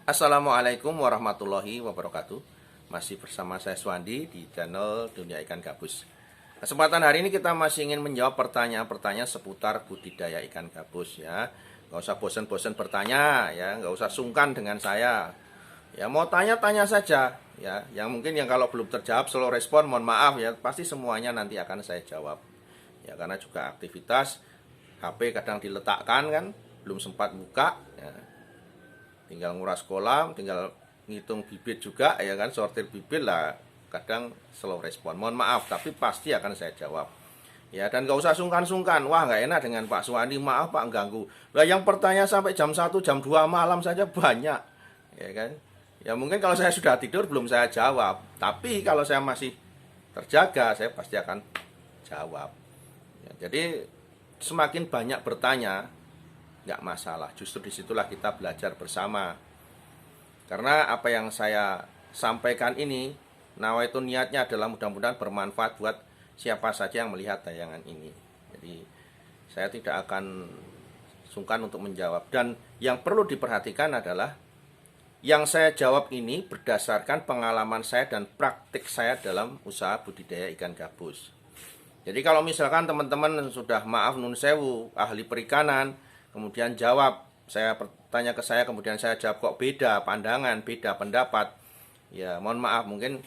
Assalamualaikum warahmatullahi wabarakatuh. Masih bersama saya Swandi di channel Dunia Ikan Gabus. Kesempatan hari ini kita masih ingin menjawab pertanyaan-pertanyaan seputar budidaya ikan gabus ya. Nggak usah bosan-bosan bertanya ya, nggak usah sungkan dengan saya. Ya mau tanya-tanya saja ya. Yang mungkin yang kalau belum terjawab slow respon mohon maaf ya, pasti semuanya nanti akan saya jawab. Ya karena juga aktivitas HP kadang diletakkan kan, belum sempat buka ya. Tinggal nguras kolam, tinggal ngitung bibit juga ya kan, sortir bibit lah, kadang slow respon. Mohon maaf, tapi pasti akan saya jawab. Ya dan gak usah sungkan-sungkan. Wah nggak enak dengan Pak Suwandi, maaf Pak ganggu. Lah yang bertanya sampai jam 1, jam 2 malam saja banyak. Ya kan? Ya mungkin kalau saya sudah tidur belum saya jawab. Tapi kalau saya masih terjaga, saya pasti akan jawab. Ya, jadi semakin banyak bertanya, nggak masalah. Justru disitulah kita belajar bersama. Karena apa yang saya sampaikan ini, nawaitu niatnya adalah mudah-mudahan bermanfaat buat siapa saja yang melihat tayangan ini. Jadi saya tidak akan sungkan untuk menjawab. Dan yang perlu diperhatikan adalah yang saya jawab ini berdasarkan pengalaman saya dan praktik saya dalam usaha budidaya ikan gabus. Jadi kalau misalkan teman-teman sudah maaf nun sewu, ahli perikanan, kemudian jawab, saya bertanya ke saya, kemudian saya jawab kok beda pandangan, beda pendapat. Ya mohon maaf, mungkin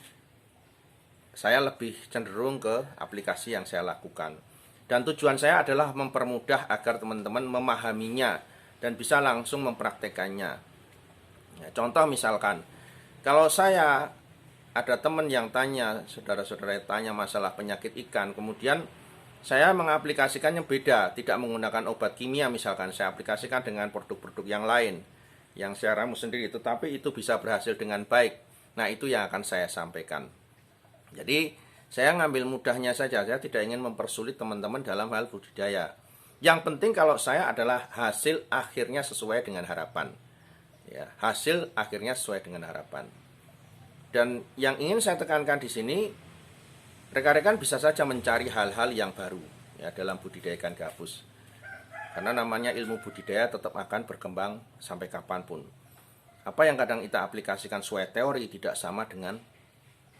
saya lebih cenderung ke aplikasi yang saya lakukan. Dan tujuan saya adalah mempermudah agar teman-teman memahaminya dan bisa langsung mempraktekannya. Ya, contoh misalkan, kalau saya ada teman yang tanya, saudara-saudara tanya masalah penyakit ikan, kemudian saya mengaplikasikannya beda, tidak menggunakan obat kimia misalkan, saya aplikasikan dengan produk-produk yang lain yang saya ramu sendiri, tetapi itu bisa berhasil dengan baik. Nah itu yang akan saya sampaikan. Jadi saya ngambil mudahnya saja, saya tidak ingin mempersulit teman-teman dalam hal budidaya. Yang penting kalau saya adalah hasil akhirnya sesuai dengan harapan. Ya, hasil akhirnya sesuai dengan harapan. Dan yang ingin saya tekankan di sini, rekan-rekan bisa saja mencari hal-hal yang baru ya dalam budidaya ikan gabus. Karena namanya ilmu budidaya tetap akan berkembang sampai kapanpun. Apa yang kadang kita aplikasikan sesuai teori tidak sama dengan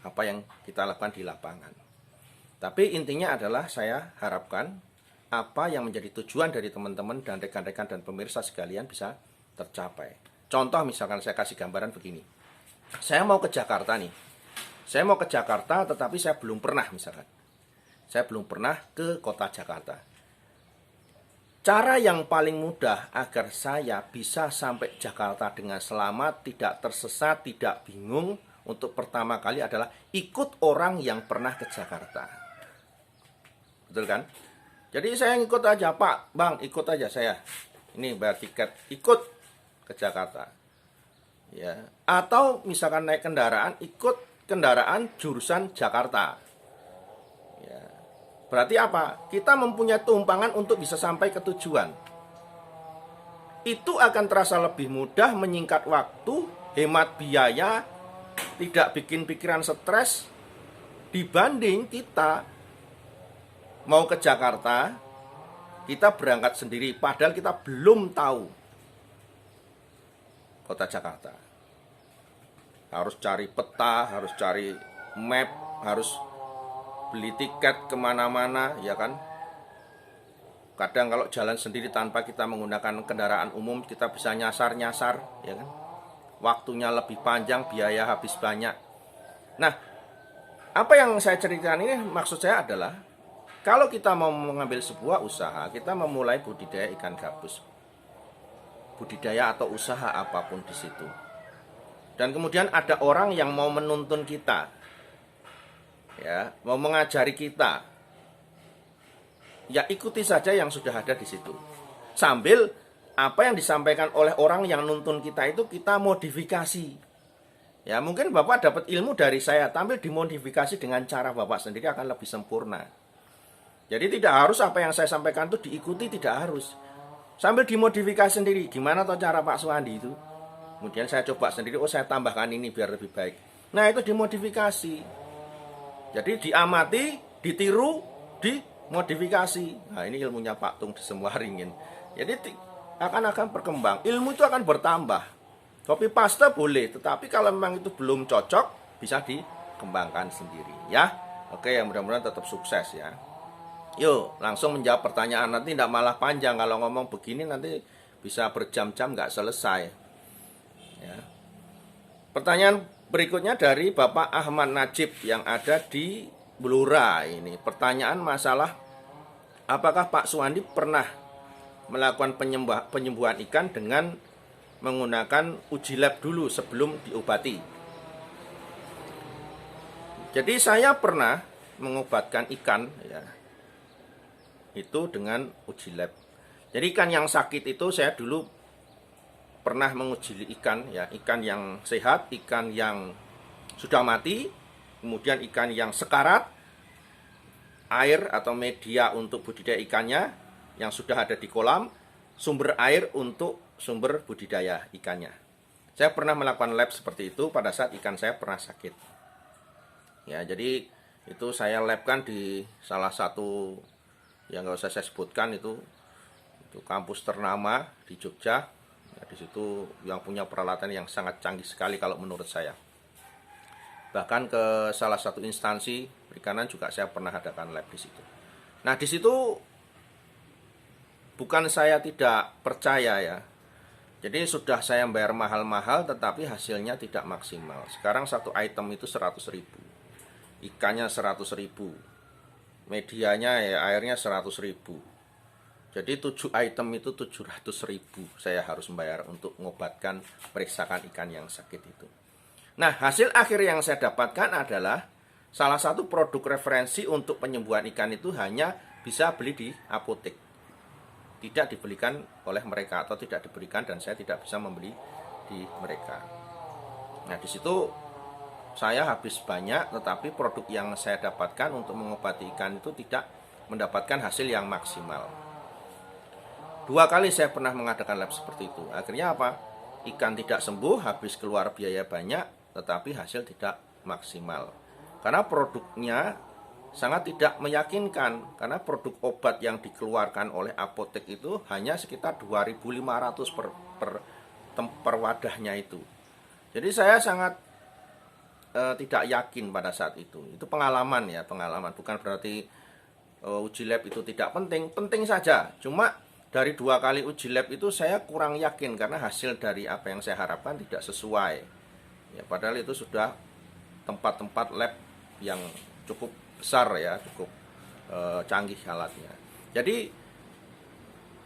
apa yang kita lakukan di lapangan. Tapi intinya adalah saya harapkan apa yang menjadi tujuan dari teman-teman dan rekan-rekan dan pemirsa sekalian bisa tercapai. Contoh misalkan saya kasih gambaran begini. Saya mau ke Jakarta nih. Saya mau ke Jakarta tetapi saya belum pernah misalkan. Saya belum pernah ke kota Jakarta. Cara yang paling mudah agar saya bisa sampai Jakarta dengan selamat, tidak tersesat, tidak bingung untuk pertama kali adalah ikut orang yang pernah ke Jakarta. Betul kan? Jadi saya ikut aja, Pak, Bang, ikut aja saya. Ini bayar tiket, ikut ke Jakarta. Ya, atau misalkan naik kendaraan, ikut kendaraan jurusan Jakarta. Ya. Berarti apa? Kita mempunyai tumpangan untuk bisa sampai ke tujuan. Itu akan terasa lebih mudah, menyingkat waktu, hemat biaya, tidak bikin pikiran stres, dibanding kita mau ke Jakarta, kita berangkat sendiri, padahal kita belum tahu kota Jakarta. Harus cari peta, harus cari map, harus beli tiket kemana-mana, ya kan. Kadang kalau jalan sendiri tanpa kita menggunakan kendaraan umum, kita bisa nyasar-nyasar, ya kan. Waktunya lebih panjang, biaya habis banyak. Nah, apa yang saya ceritakan ini maksud saya adalah, kalau kita mau mengambil sebuah usaha, kita memulai budidaya ikan gabus. Budidaya atau usaha apapun di situ. Dan kemudian ada orang yang mau menuntun kita, ya, mau mengajari kita. Ya ikuti saja yang sudah ada di situ. Sambil apa yang disampaikan oleh orang yang nuntun kita itu kita modifikasi. Ya mungkin Bapak dapat ilmu dari saya, tampil dimodifikasi dengan cara Bapak sendiri akan lebih sempurna. Jadi tidak harus apa yang saya sampaikan itu diikuti, tidak harus. Sambil dimodifikasi sendiri, gimana toh cara Pak Suwandi itu? Kemudian saya coba sendiri, oh saya tambahkan ini biar lebih baik. Nah itu dimodifikasi. Jadi diamati, ditiru, dimodifikasi. Nah ini ilmunya Pak Tung di semua ringin. Jadi akan berkembang, ilmu itu akan bertambah. Copy paste boleh, tetapi kalau memang itu belum cocok, bisa dikembangkan sendiri ya. Oke, yang mudah-mudahan tetap sukses ya. Yuk, langsung menjawab pertanyaan, nanti tidak malah panjang. Kalau ngomong begini nanti bisa berjam-jam nggak selesai ya. Pertanyaan berikutnya dari Bapak Ahmad Najib yang ada di Blora ini. Pertanyaan masalah, apakah Pak Suwandi pernah melakukan penyembuhan ikan dengan menggunakan uji lab dulu sebelum diobati? Jadi saya pernah mengobatkan ikan ya, itu dengan uji lab. Jadi ikan yang sakit itu saya dulu pernah menguji ikan ya, ikan yang sehat, ikan yang sudah mati, kemudian ikan yang sekarat, air atau media untuk budidaya ikannya yang sudah ada di kolam, sumber air untuk sumber budidaya ikannya. Saya pernah melakukan lab seperti itu pada saat ikan saya pernah sakit. Ya, jadi itu saya labkan di salah satu yang nggak usah saya sebutkan itu kampus ternama di Jogja. Ya, di situ yang punya peralatan yang sangat canggih sekali kalau menurut saya. Bahkan ke salah satu instansi perikanan juga saya pernah adakan lab di situ. Nah, di situ bukan saya tidak percaya ya. Jadi sudah saya bayar mahal-mahal tetapi hasilnya tidak maksimal. Sekarang satu item itu 100.000. Ikannya 100.000. Medianya ya airnya 100.000. Jadi 7 item itu 700.000 saya harus membayar untuk mengobatkan, periksakan ikan yang sakit itu. Nah, hasil akhir yang saya dapatkan adalah salah satu produk referensi untuk penyembuhan ikan itu hanya bisa beli di apotek. Tidak dibelikan oleh mereka atau tidak diberikan, dan saya tidak bisa membeli di mereka. Nah, di situ saya habis banyak, tetapi produk yang saya dapatkan untuk mengobati ikan itu tidak mendapatkan hasil yang maksimal. 2 kali saya pernah mengadakan lab seperti itu. Akhirnya apa? Ikan tidak sembuh, habis keluar biaya banyak, tetapi hasil tidak maksimal. Karena produknya sangat tidak meyakinkan, karena produk obat yang dikeluarkan oleh apotek itu hanya sekitar 2.500 per wadahnya itu. Jadi saya sangat tidak yakin pada saat itu. Itu pengalaman ya, pengalaman. Bukan berarti uji lab itu tidak penting, penting saja. Cuma dari 2 kali uji lab itu saya kurang yakin karena hasil dari apa yang saya harapkan tidak sesuai. Ya, padahal itu sudah tempat-tempat lab yang cukup besar ya, cukup canggih alatnya. Jadi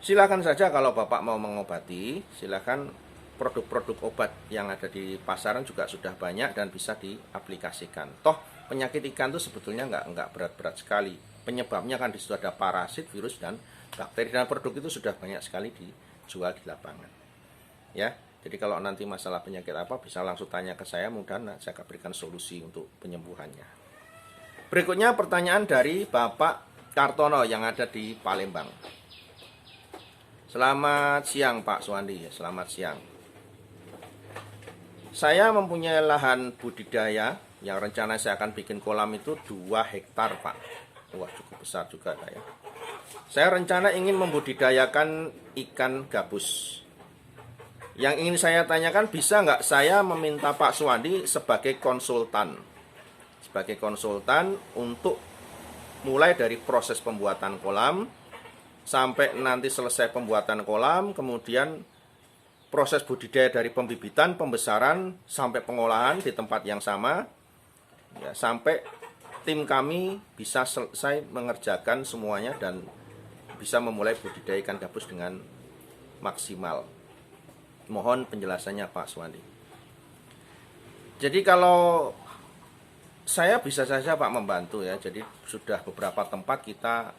silakan saja kalau Bapak mau mengobati, silakan, produk-produk obat yang ada di pasaran juga sudah banyak dan bisa diaplikasikan. Toh penyakit ikan itu sebetulnya nggak berat-berat sekali. Penyebabnya kan di situ ada parasit, virus dan bakteri, dan produk itu sudah banyak sekali dijual di lapangan. Ya, jadi kalau nanti masalah penyakit apa bisa langsung tanya ke saya, mudah-mudahan saya akan berikan solusi untuk penyembuhannya. Berikutnya pertanyaan dari Bapak Kartono yang ada di Palembang. Selamat siang Pak Suwandi, selamat siang. Saya mempunyai lahan budidaya yang rencana saya akan bikin kolam itu 2 hektar Pak. Wah, cukup besar juga Pak ya. Saya rencana ingin membudidayakan ikan gabus. Yang ingin saya tanyakan, bisa nggak saya meminta Pak Suwandi sebagai konsultan untuk mulai dari proses pembuatan kolam sampai nanti selesai pembuatan kolam, kemudian proses budidaya dari pembibitan, pembesaran sampai pengolahan di tempat yang sama ya, sampai tim kami bisa selesai mengerjakan semuanya dan bisa memulai budidaya ikan gabus dengan maksimal. Mohon penjelasannya Pak Suwandi. Jadi kalau saya bisa saja Pak membantu ya. Jadi sudah beberapa tempat kita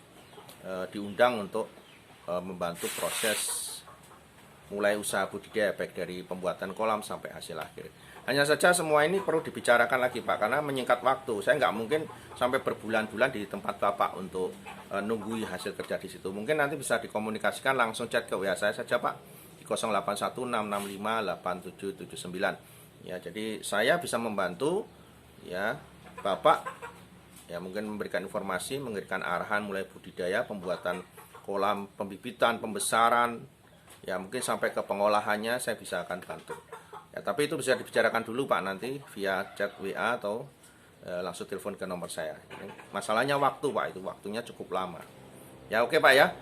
diundang untuk membantu proses mulai usaha budidaya, baik dari pembuatan kolam sampai hasil akhir. Hanya saja semua ini perlu dibicarakan lagi Pak, karena menyingkat waktu. Saya nggak mungkin sampai berbulan-bulan di tempat Bapak untuk nunggu hasil kerja di situ. Mungkin nanti bisa dikomunikasikan langsung chat ke WA saya saja Pak di 0816658779. Ya, jadi saya bisa membantu ya Bapak ya, mungkin memberikan informasi, memberikan arahan mulai budidaya, pembuatan kolam, pembibitan, pembesaran, ya mungkin sampai ke pengolahannya saya bisa akan bantu. Ya, tapi itu bisa dibicarakan dulu Pak nanti via chat WA atau langsung telepon ke nomor saya. Masalahnya waktu Pak, itu waktunya cukup lama. Ya oke Pak ya.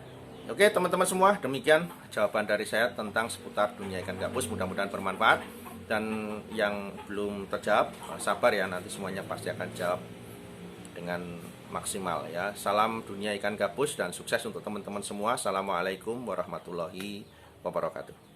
Oke teman-teman semua, demikian jawaban dari saya tentang seputar dunia ikan gabus. Mudah-mudahan bermanfaat. Dan yang belum terjawab, sabar ya, nanti semuanya pasti akan jawab dengan maksimal ya. Salam dunia ikan gabus dan sukses untuk teman-teman semua. Assalamualaikum warahmatullahi wabarakatuh.